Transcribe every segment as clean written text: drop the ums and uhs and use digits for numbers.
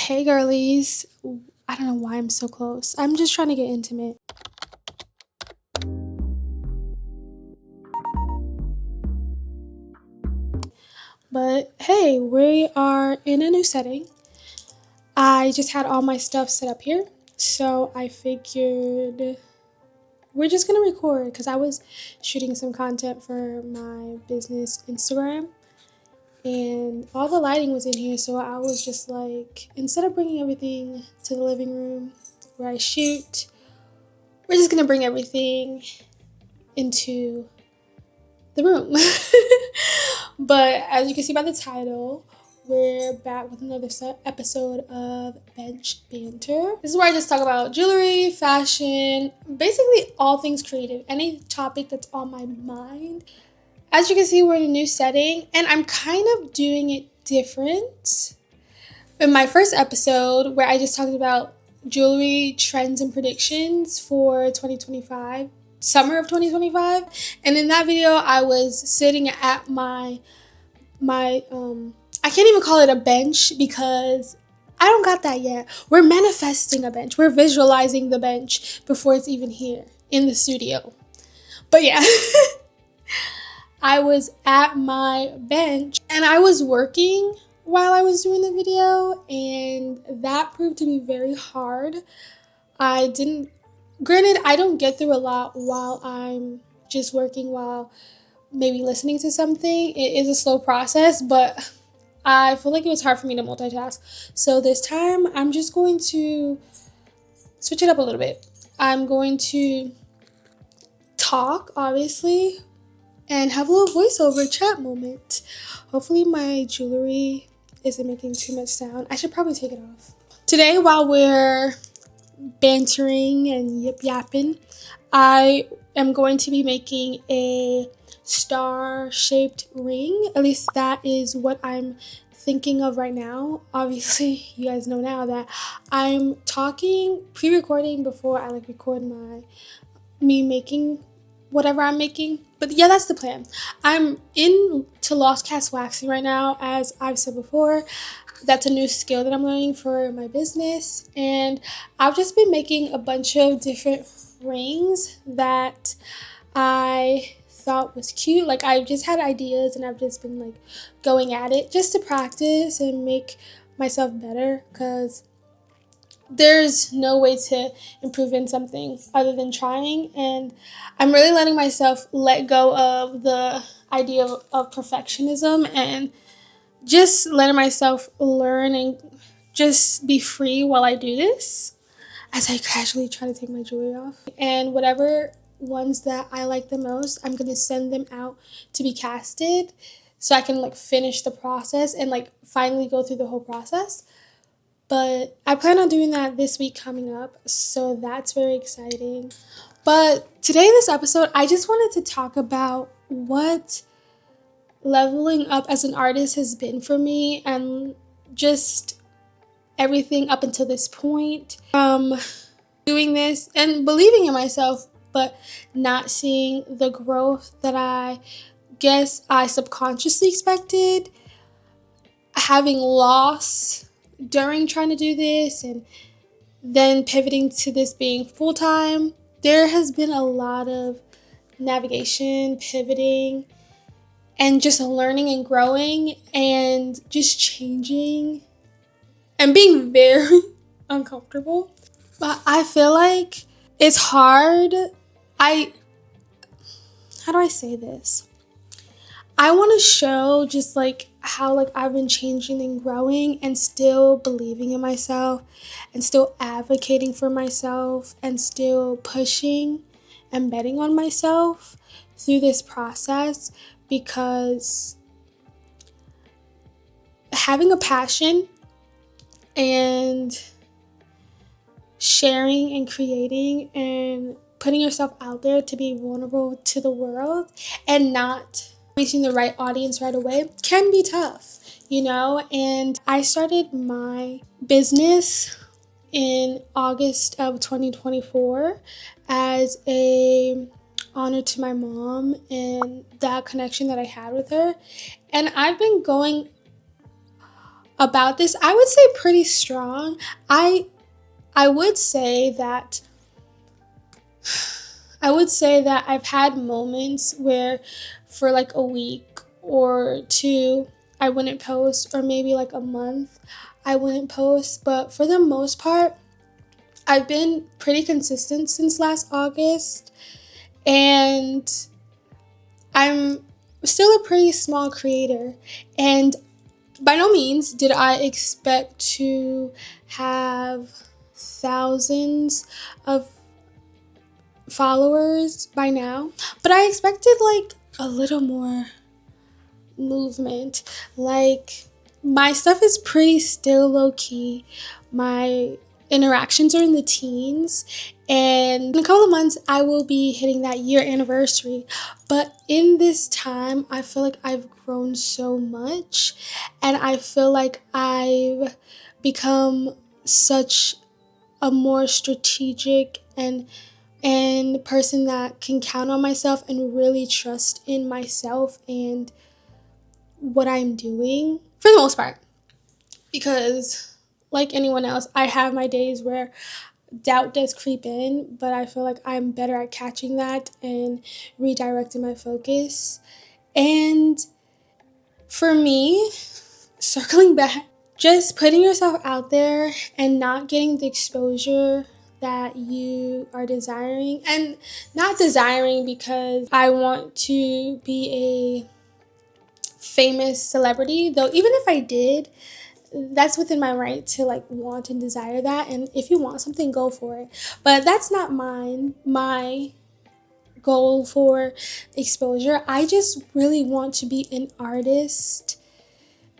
Hey girlies, I don't know why I'm so close. I'm just trying to get intimate. But hey, we are in a new setting. I just had all my stuff set up here. So I figured we're just gonna record because I was shooting some content for my business Instagram and all the lighting was in here. So I was just like, instead of bringing everything to the living room where I shoot, we're just gonna bring everything into the room. But as you can see by the title, we're back with another episode of Banter. This is where I just talk about jewelry, fashion, basically all things creative, any topic that's on my mind. As you can see, we're in a new setting and I'm kind of doing it different. In my first episode, where I just talked about jewelry trends and predictions for 2025, summer of 2025, and in that video I was sitting at my I can't even call it a bench because I don't got that yet. We're manifesting a bench. We're visualizing the bench before it's even here in the studio. But yeah, I was at my bench and I was working while I was doing the video, and that proved to be very hard. Granted, I don't get through a lot while I'm just working, while maybe listening to something. It is a slow process, but I feel like it was hard for me to multitask. So this time, I'm just going to switch it up a little bit. I'm going to talk, obviously, and have a little voiceover chat moment. Hopefully my jewelry isn't making too much sound. I should probably take it off. Today, while we're bantering and yip-yapping, I am going to be making a star-shaped ring. At least that is what I'm thinking of right now. Obviously, you guys know now that I'm talking, pre-recording before I record me making whatever I'm making. But yeah, that's the plan. I'm into Lost Cast waxing right now, as I've said before. That's a new skill that I'm learning for my business, and I've just been making a bunch of different rings that I thought was cute. I've just had ideas and I've just been going at it just to practice and make myself better, because there's no way to improve in something other than trying. And I'm really letting myself let go of the idea of perfectionism and just letting myself learn and just be free while I do this, as I casually try to take my jewelry off. And whatever ones that I like the most, I'm going to send them out to be casted so I can finish the process and finally go through the whole process. But I plan on doing that this week coming up, so that's very exciting. But today in this episode, I just wanted to talk about what leveling up as an artist has been for me, and just everything up until this point. Doing this and believing in myself, but not seeing the growth that I guess I subconsciously expected, having loss during trying to do this, and then pivoting to this being full-time. There has been a lot of navigation, pivoting, and just learning and growing and just changing and being very uncomfortable. But I feel like it's hard. How do I say this? I want to show just how I've been changing and growing and still believing in myself and still advocating for myself and still pushing and betting on myself through this process, because having a passion and sharing and creating and putting yourself out there to be vulnerable to the world and not reaching the right audience right away can be tough, And I started my business in August of 2024 as a honor to my mom and that connection that I had with her. And I've been going about this, I would say pretty strong. I would say that I've had moments where for like a week or two I wouldn't post, or maybe like a month I wouldn't post, but for the most part I've been pretty consistent since last August, and I'm still a pretty small creator, and by no means did I expect to have thousands of followers by now, but I expected like a little more movement. Like, my stuff is pretty still low key. My interactions are in the teens, and in a couple of months I will be hitting that year anniversary. But in this time, I feel like I've grown so much, and I feel like I've become such a more strategic and person that can count on myself and really trust in myself and what I'm doing for the most part. Because, like anyone else, I have my days where doubt does creep in, but I feel like I'm better at catching that and redirecting my focus. And for me, circling back, just putting yourself out there and not getting the exposure that you are desiring, and not desiring because I want to be a famous celebrity, though even if I did, that's within my right to like want and desire that, and if you want something, go for it, but that's not my goal for exposure. I just really want to be an artist,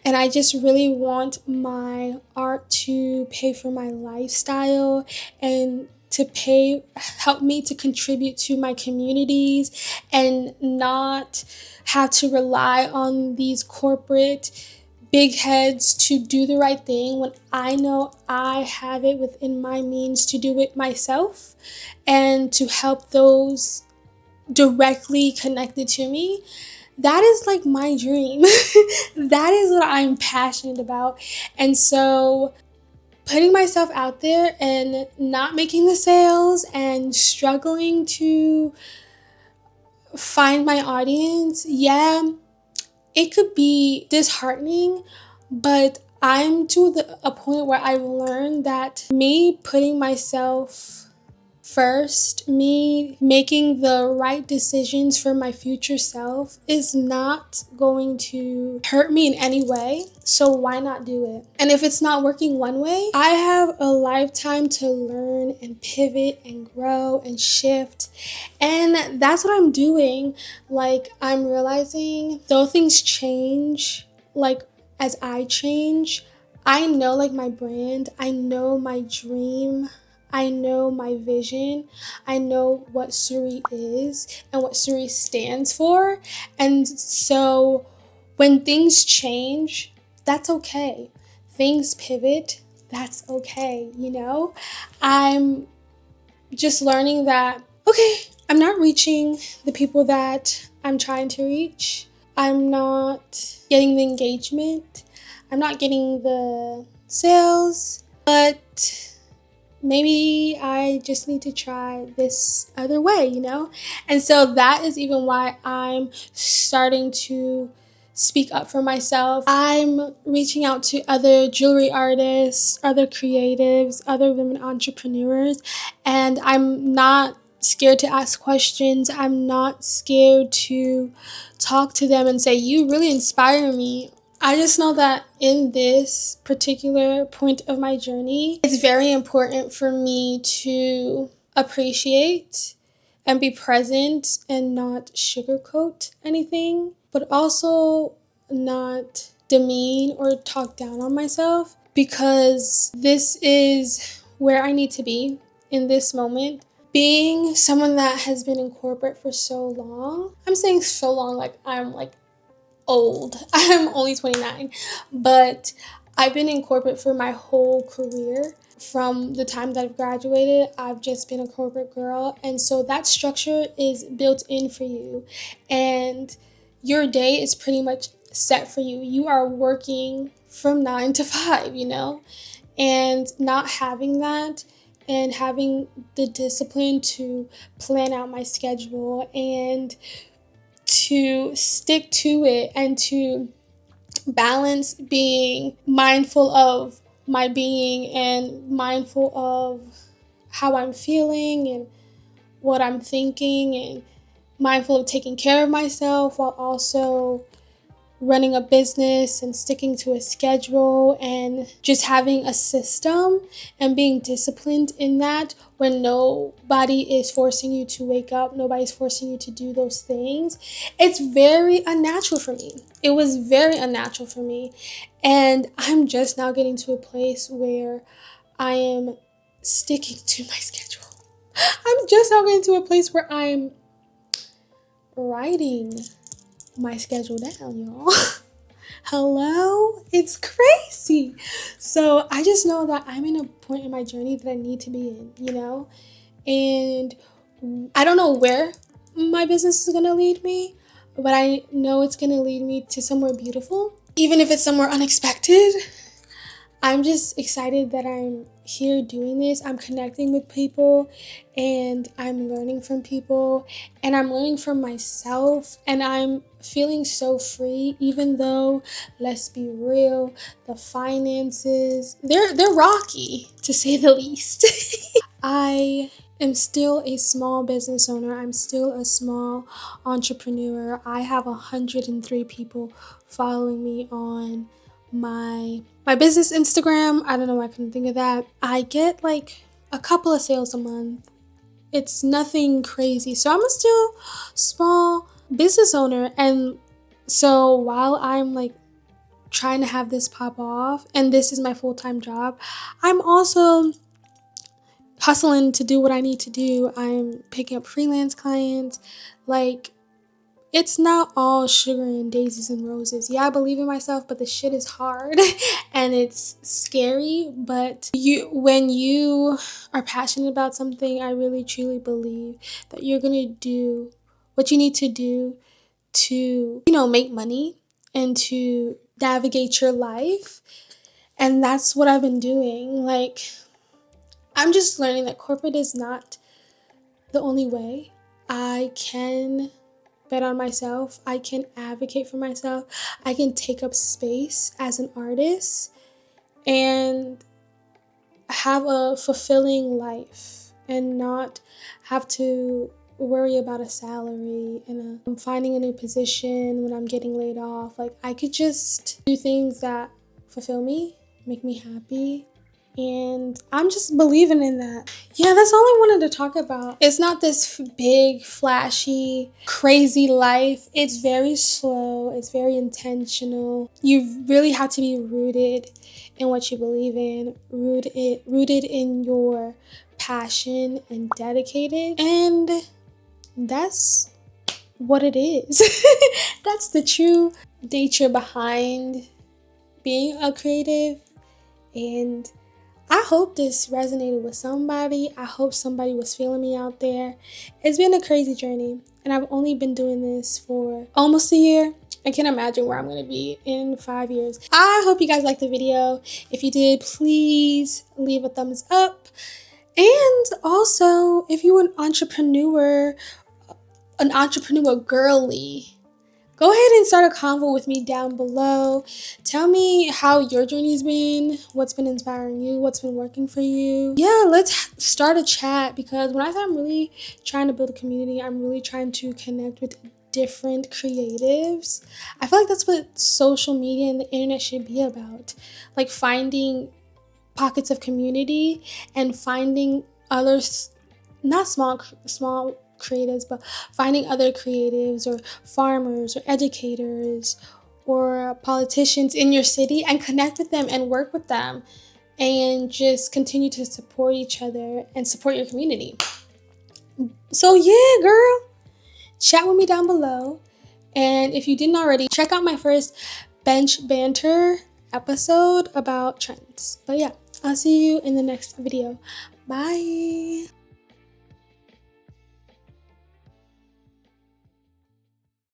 and I just really want my art to pay for my lifestyle and to help me to contribute to my communities, and not have to rely on these corporate big heads to do the right thing when I know I have it within my means to do it myself and to help those directly connected to me. That is like my dream. That is what I'm passionate about. And so putting myself out there and not making the sales and struggling to find my audience, yeah, it could be disheartening, but I'm to a point where I've learned that me putting myself first, me making the right decisions for my future self, is not going to hurt me in any way. So why not do it? And if it's not working one way, I have a lifetime to learn and pivot and grow and shift. And that's what I'm doing. Like, I'm realizing though things change, like as I change, I know like my brand, I know my dream, I know my vision, I know what Suri is and what Suri stands for. And so when things change, that's okay. Things pivot, that's okay, you know? I'm just learning that, okay, I'm not reaching the people that I'm trying to reach. I'm not getting the engagement. I'm not getting the sales, but maybe I just need to try this other way, you know? And so that is even why I'm starting to speak up for myself. I'm reaching out to other jewelry artists, other creatives, other women entrepreneurs, and I'm not scared to ask questions. I'm not scared to talk to them and say, you really inspire me. I just know that in this particular point of my journey, it's very important for me to appreciate and be present and not sugarcoat anything, but also not demean or talk down on myself, because this is where I need to be in this moment. Being someone that has been in corporate for so long, I'm saying so long like I'm like old. I'm only 29, but I've been in corporate for my whole career. From the time that I've graduated, I've just been a corporate girl, and so that structure is built in for you, and your day is pretty much set for you. You are working from 9 to 5, and not having that and having the discipline to plan out my schedule and to stick to it and to balance being mindful of my being and mindful of how I'm feeling and what I'm thinking and mindful of taking care of myself while also running a business and sticking to a schedule and just having a system and being disciplined in that when nobody is forcing you to wake up, nobody's forcing you to do those things. It's very unnatural for me. It was very unnatural for me. And I'm just now getting to a place where I am sticking to my schedule. I'm just now getting to a place where I'm writing my schedule down, y'all. Hello? It's crazy. So I just know that I'm in a point in my journey that I need to be in, And I don't know where my business is going to lead me, but I know it's going to lead me to somewhere beautiful. Even if it's somewhere unexpected, I'm just excited that I'm here doing this. I'm connecting with people and I'm learning from people and I'm learning from myself and I'm feeling so free, even though, let's be real, the finances, they're rocky to say the least. I am still a small business owner. I'm still a small entrepreneur. I have 103 people following me on my business Instagram. I don't know why I couldn't think of that. I get like a couple of sales a month. It's nothing crazy. So I'm a still small business owner. And so while I'm like trying to have this pop off and this is my full-time job, I'm also hustling to do what I need to do. I'm picking up freelance clients. Like, it's not all sugar and daisies and roses. Yeah, I believe in myself, but the shit is hard and it's scary. But when you are passionate about something, I really truly believe that you're gonna do what you need to do to, make money and to navigate your life. And that's what I've been doing. Like, I'm just learning that corporate is not the only way. I can bet on myself. I can advocate for myself. I can take up space as an artist and have a fulfilling life and not have to worry about a salary and I'm finding a new position when I'm getting laid off. Like, I could just do things that fulfill me, make me happy. And I'm just believing in that. Yeah, that's all I wanted to talk about. It's not this big, flashy, crazy life. It's very slow. It's very intentional. You really have to be rooted in what you believe in, rooted in your passion and dedicated. And that's what it is. That's the true nature behind being a creative. And I hope this resonated with somebody. I hope somebody was feeling me out there. It's been a crazy journey, and I've only been doing this for almost a year. I can't imagine where I'm going to be in 5 years. I hope you guys liked the video. If you did, please leave a thumbs up. And also, if you're an entrepreneur girly, go ahead and start a convo with me down below. Tell me how your journey's been, what's been inspiring you, what's been working for you. Yeah, let's start a chat because when I say I'm really trying to build a community, I'm really trying to connect with different creatives. I feel like that's what social media and the internet should be about. Like finding pockets of community and finding others, not small creatives, but finding other creatives or farmers or educators or politicians in your city and connect with them and work with them and just continue to support each other and support your community. So yeah, girl, chat with me down below. And if you didn't already, check out my first Banter episode about trends. But yeah, I'll see you in the next video. Bye.